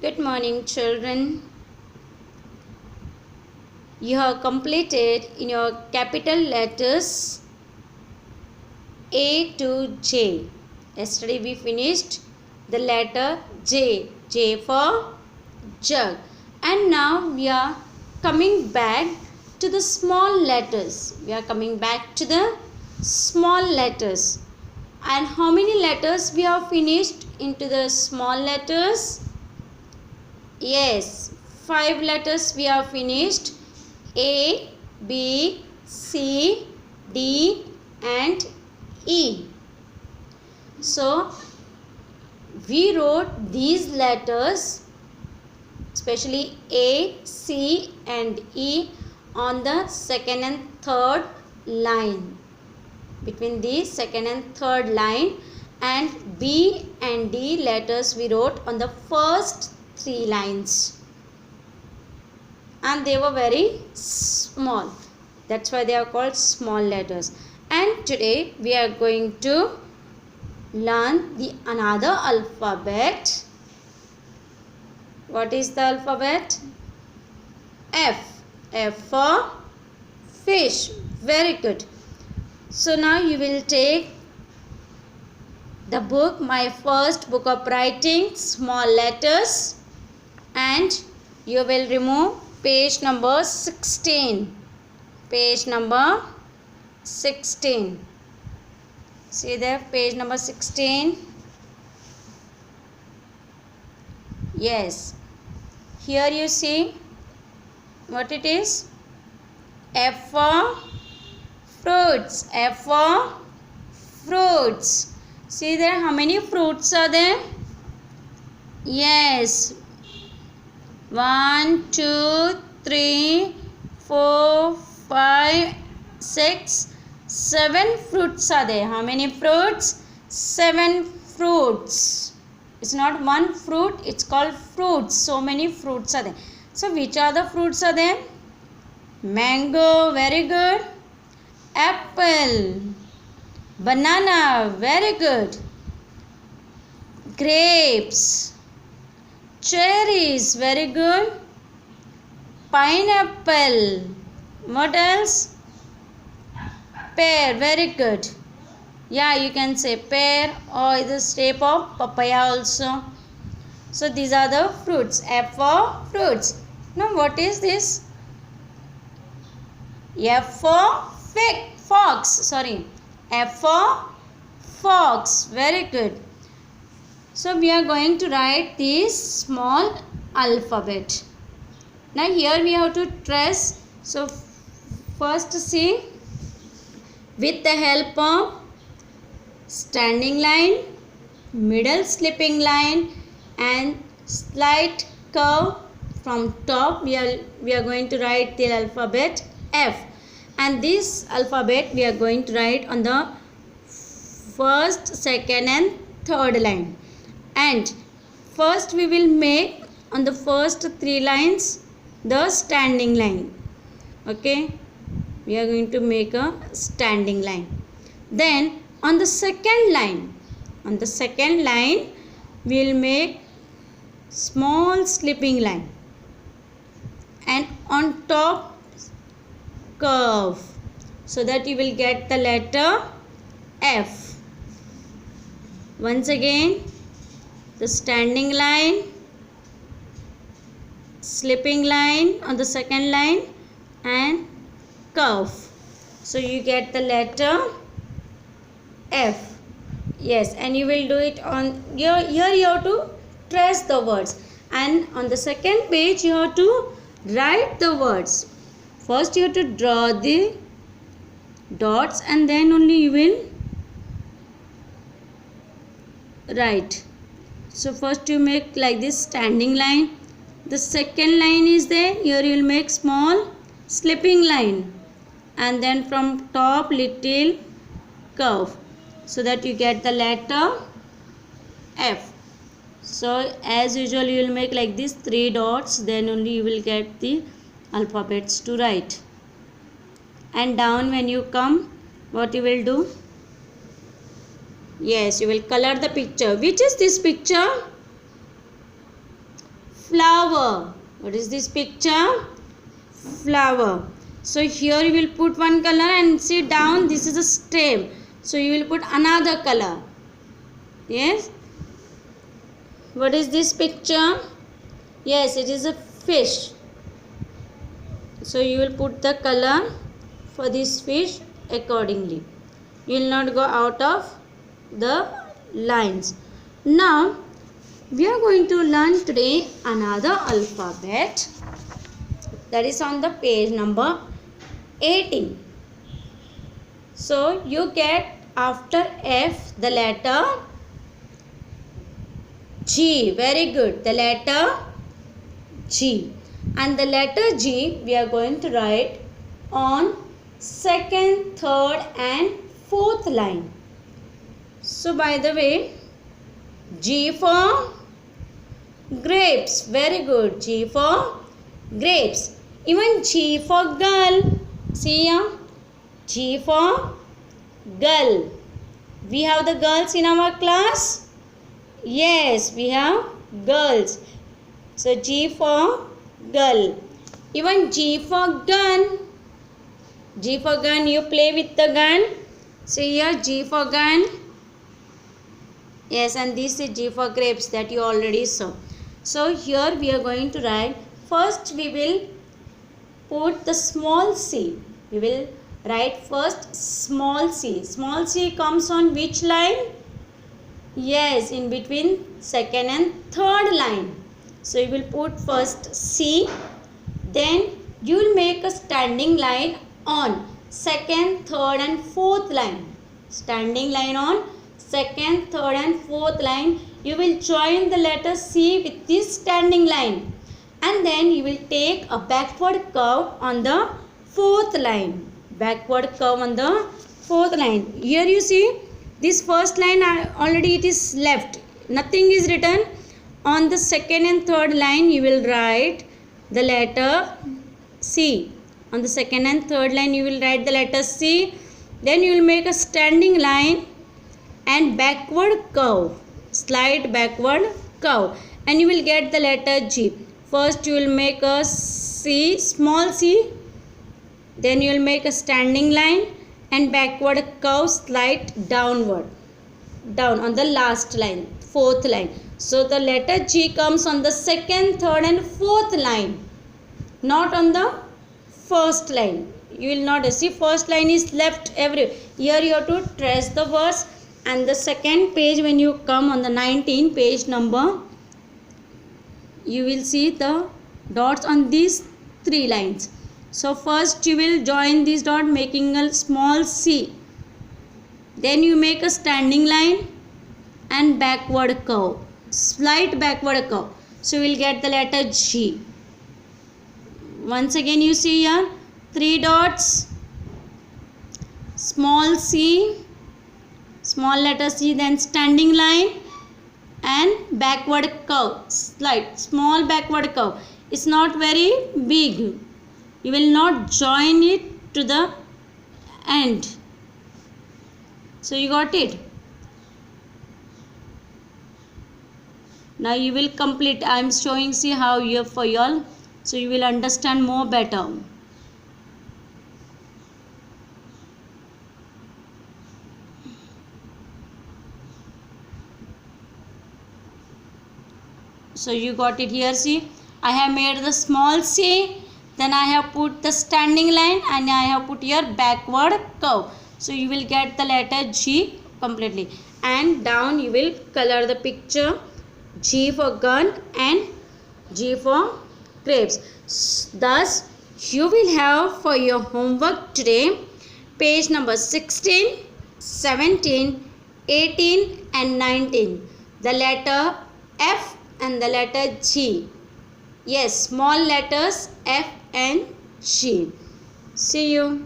Good morning, children. You have completed in your capital letters A to J. Yesterday we finished the letter J. J for jug. And now we are coming back to the small letters. We are coming back to the small letters. And how many letters we have finished into the small letters? Yes, 5 letters we have finished. A, B, C, D and E. So, we wrote these letters, especially A, C and E, on the second and third line. Between the second and third line, and B and D letters we wrote on the first 3 lines. And they were very small. That's why they are called small letters. And today we are going to learn the another alphabet. What is the alphabet? F. F for fish. Very good. So now you will take the book, my first book of writing, small letters, and you will remove page number 16. Page number 16. See there, page number 16. Yes. Here you see what it is. F for fruits. F for fruits. See there, how many fruits are there? Yes. 1, 2, 3, 4, 5, 6, 7 fruits are there. How many fruits? 7 fruits. It's not one fruit, it's called fruits. So many fruits are there. So which are the fruits are there? Mango, very good. Apple. Banana, very good. Grapes. Cherries, very good. Pineapple. What else? Pear, very good. Yeah, you can say pear or the shape of papaya also. So these are the fruits. F for fruits. Now what is this? F for fox. Sorry. F for fox. Very good. So we are going to write this small alphabet. Now here we have to trace. So first see, with the help of standing line, middle slipping line and slight curve from top, we are going to write the alphabet F. And this alphabet we are going to write on the first, second and third line. And first we will make on the first 3 lines the standing line. Okay, we are going to make a standing line. Then on the second line, we will make small slipping line, and on top curve, so that you will get the letter F. Once again, the standing line, slipping line on the second line and curve. So you get the letter F. Yes, and you will do it on here you have to trace the words, and on the second page you have to write the words. First you have to draw the dots and then only you will write. So first you make like this standing line. The second line is there. Here you will make small slipping line, and then from top little curve, so that you get the letter F. So as usual you will make like this 3 dots, then only you will get the alphabets to write. And down when you come, what you will do? Yes, you will color the picture. Which is this picture? flower. What is this picture? Flower. So here you will put one color and see down, this is a stem. So you will put another color. Yes. What is this picture? Yes, it is a fish. So you will put the color for this fish accordingly. You will not go out of the lines. Now we are going to learn today another alphabet that is on the page number 18. So you get after F the letter G. Very good. The letter G. And the letter G we are going to write on second, third and fourth line. So by the way, G for grapes. Very good. G for grapes. Even G for girl. See here. G for girl. We have the girls in our class. Yes, we have girls. So G for girl. Even G for gun. G for gun, you play with the gun. See here, G for gun. Yes, and this is G for grapes that you already saw. So here we are going to write. First we will put the small c. We will write first small c. Small c comes on which line? Yes, in between second and third line. So you will put first C, then you will make a standing line on second, third and fourth line. Standing line on second, third and fourth line. You will join the letter C with this standing line. And then you will take a backward curve on the fourth line. Backward curve on the fourth line. Here you see this first line already it is left. Nothing is written. On the second and third line you will write the letter C. On the second and third line you will write the letter C. Then you will make a standing line and backward curve. Slide backward curve. And you will get the letter G. First you will make a C, small c. Then you will make a standing line and backward curve, slide downward. Down on the last line, fourth line. So the letter G comes on the second, third and fourth line. Not on the first line. You will not see first line is left every. Here you have to trace the words. And the second page when you come on the 19 page number, you will see the dots on these three lines. So first you will join this dot making a small c. Then you make a standing line and backward curve. Slight backward curve. So you will get the letter G. Once again you see here three dots. Small c. Small letter C, then standing line and backward curve, slight small backward curve. It's not very big. You will not join it to the end. So you got it. Now you will complete. I am showing see how you for y'all, so you will understand more better. So you got it here. See, I have made the small c, then I have put the standing line and I have put here backward curve. So you will get the letter G completely. And down you will color the picture G for gun and G for grapes. Thus you will have for your homework today page number 16, 17, 18 and 19. The letter F and the letter G. Yes, small letters F and G. See you.